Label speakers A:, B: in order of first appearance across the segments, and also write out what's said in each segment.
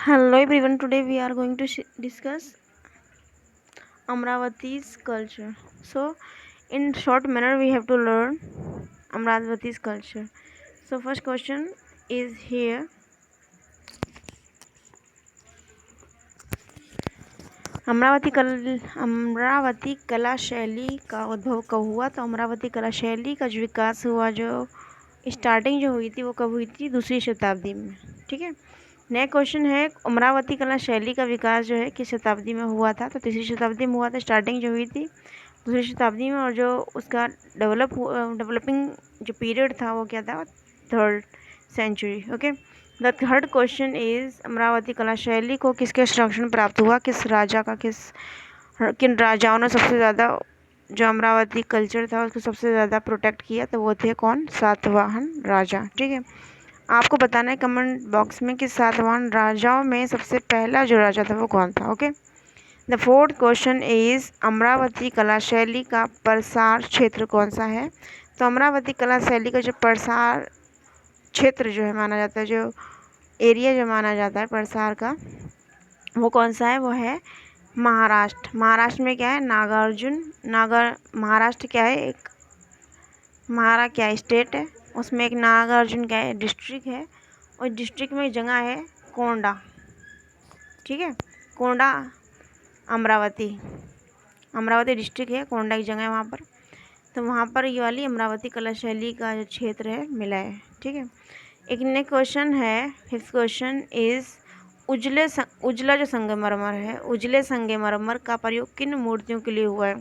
A: Hello everyone, today we are going to discuss Amravati's culture. So, in short manner, we have to learn Amravati's culture. So, first question is here. Amravati कला शैली का उद्भव कब हुआ? तो अमरावती कला शैली का जो विकास हुआ, जो स्टार्टिंग जो हुई थी, वो कब हुई थी? दूसरी शताब्दी में। ठीक है। नेक्स्ट क्वेश्चन है, अमरावती कला शैली का विकास जो है किस शताब्दी में हुआ था? तो तीसरी शताब्दी में हुआ था। स्टार्टिंग जो हुई थी दूसरी शताब्दी में, और जो उसका डेवलपिंग जो पीरियड था वो क्या था? 3rd century. Okay. The third question is, Amaravati कला शैली को किसके संरक्षण प्राप्त हुआ? किस राजा का, किन राजाओं ने सबसे ज़्यादा जो अमरावती कल्चर था उसको सबसे ज़्यादा प्रोटेक्ट किया? तो वो थे कौन? सातवाहन राजा। ठीक है। आपको बताना है कमेंट बॉक्स में कि सातवाहन राजाओं में सबसे पहला जो राजा था वो कौन था। Okay. The fourth question is, Amaravati कला शैली का प्रसार क्षेत्र कौन सा है? तो अमरावती कला शैली का जो प्रसार क्षेत्र जो है माना जाता है, जो एरिया जो माना जाता है प्रसार का, वो कौन सा है? वो है महाराष्ट्र। महाराष्ट्र में क्या है? नागार्जुन। महाराष्ट्र क्या है? एक महारा क्या है? स्टेट है। उसमें एक नागार्जुन क्या है? डिस्ट्रिक्ट है। और डिस्ट्रिक्ट में जगह है कोंडा। ठीक है। कोंडा अमरावती डिस्ट्रिक्ट है, कोंडा की जगह है वहाँ पर। तो वहाँ पर ये वाली अमरावती कला शैली का जो क्षेत्र है मिला है। ठीक है। एक नेक्स्ट क्वेश्चन है, फिफ्थ क्वेश्चन इज, उजला जो संगमरमर है, उजले संगमरमर का प्रयोग किन मूर्तियों के लिए हुआ है?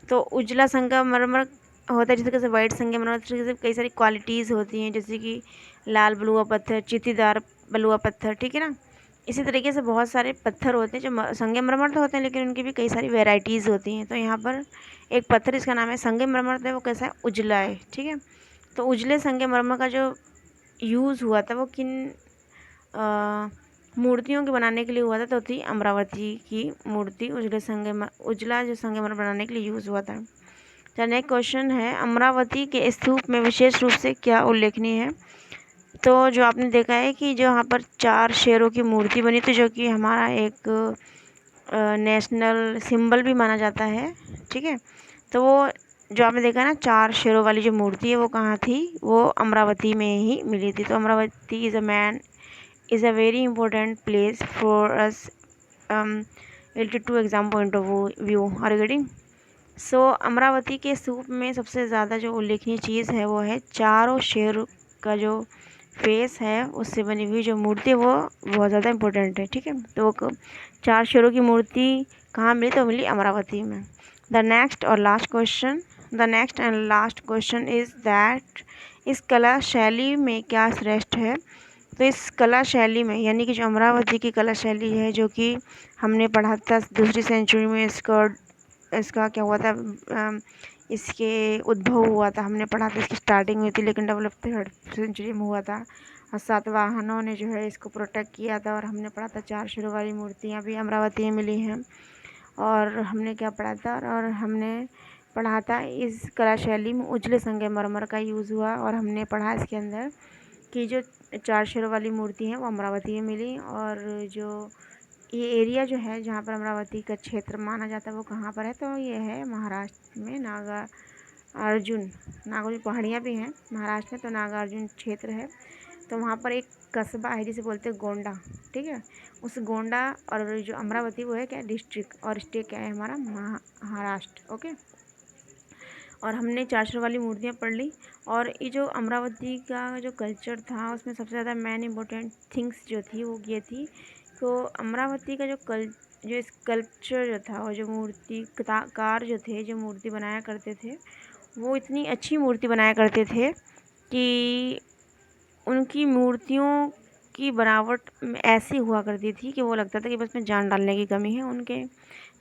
A: तो उजला संगमरमर होता है जिस तरीके से वाइट संगमरमर, जिस तरीके से कई सारी क्वालिटीज़ होती हैं, जैसे कि लाल बलुआ पत्थर, चीतीदार बलुआ पत्थर। ठीक है ना। इसी तरीके से बहुत सारे पत्थर होते हैं जो संगमरमर तो होते हैं, लेकिन उनकी भी कई सारी वेराइटीज़ होती हैं। तो यहाँ पर एक पत्थर, इसका नाम है संगमरमर, तो वो कैसा है? उजला है। ठीक है। तो उजले संगमरमर का जो यूज़ हुआ था वो किन मूर्तियों के बनाने के लिए हुआ था? तो थी अमरावती की मूर्ति उजला जो संगमरमर बनाने के लिए यूज़ हुआ था। तो नेक्स्ट क्वेश्चन है, अमरावती के स्तूप में विशेष रूप से क्या उल्लेखनीय है? तो जो आपने देखा है कि जो यहाँ पर 4 शेरों की मूर्ति बनी थी, जो कि हमारा एक नेशनल सिंबल भी माना जाता है। ठीक है। तो वो जो आपने देखा ना 4 शेरों वाली जो मूर्ति है वो कहाँ थी? वो अमरावती में ही मिली थी। तो Amaravati is a very important place for us related to exam point of view. Are you getting? So Amaravati के स्तूप में सबसे ज़्यादा जो उल्लेखनीय चीज़ है वो है चारों शेर का जो फेस है उससे बनी हुई जो मूर्ति है वो बहुत ज़्यादा इम्पोर्टेंट है। ठीक है। तो वो 4 शेरों की मूर्ति कहाँ मिली? तो मिली अमरावती में। The next and last question is that, इस कला शैली में क्या श्रेष्ठ है? तो इस कला शैली में, यानी कि जो अमरावती की कला शैली है, जो कि हमने पढ़ा था दूसरी सेंचुरी में, इसका क्या हुआ था? इसके उद्भव हुआ था, हमने पढ़ा था, इसकी स्टार्टिंग हुई थी, लेकिन डेवलप 3rd सेंचुरी में हुआ था। और सातवाहनों ने जो है इसको प्रोटेक्ट किया था। और हमने पढ़ा था 4 शेरों वाली मूर्तियाँ भी अमरावती में मिली हैं। और हमने क्या पढ़ा था? और हमने पढ़ा था इस कला शैली में उजले संगमरमर का यूज़ हुआ। और हमने पढ़ा इसके अंदर कि जो 4 शेरों वाली मूर्ति हैं वो अमरावती में मिली। और जो ये एरिया जो है जहाँ पर अमरावती का क्षेत्र माना जाता है वो कहाँ पर है? तो ये है महाराष्ट्र में, नागार्जुन पहाड़ियाँ भी हैं महाराष्ट्र में, तो नागार्जुन क्षेत्र है। तो वहाँ पर एक कस्बा है जिसे बोलते हैं गोंडा। ठीक है। उस गोंडा और जो अमरावती वो है क्या? डिस्ट्रिक्ट। और स्टेट क्या है हमारा? महाराष्ट्र। ओके। और हमने 4 शेर वाली मूर्तियाँ पढ़ ली। और ये जो अमरावती का जो कल्चर था उसमें सबसे ज़्यादा मेन इम्पोर्टेंट थिंग्स जो थी वो ये थी। तो अमरावती का जो स्कल्पचर जो था, और जो कार जो थे, जो मूर्ति बनाया करते थे, वो इतनी अच्छी मूर्ति बनाया करते थे कि उनकी मूर्तियों की बनावट ऐसी हुआ करती थी कि वो लगता था कि बस में जान डालने की कमी है। उनके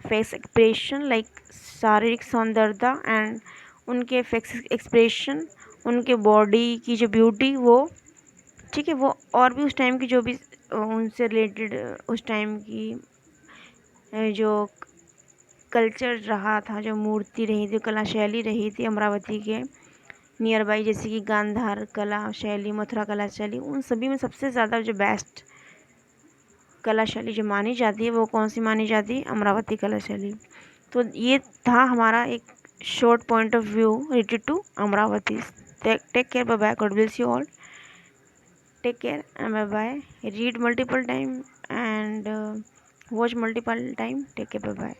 A: फेस एक्सप्रेशन, लाइक शारीरिक सौंदर्यता एंड उनके फेस एक्सप्रेशन, उनके बॉडी की जो ब्यूटी, वो ठीक है, वो और भी उस टाइम की जो भी उनसे रिलेटेड उस टाइम की जो कल्चर रहा था, जो मूर्ति रही थी, कला शैली रही थी अमरावती के नियर बाई, जैसे कि गांधार कला शैली, मथुरा कला शैली, उन सभी में सबसे ज़्यादा जो बेस्ट कला शैली जो मानी जाती है वो कौन सी मानी जाती है? अमरावती कला शैली। तो ये था हमारा एक short point of view related to Amravati. Take care, bye bye, God bless you all, take care and bye bye. Read multiple time and watch multiple time. Take care, bye bye.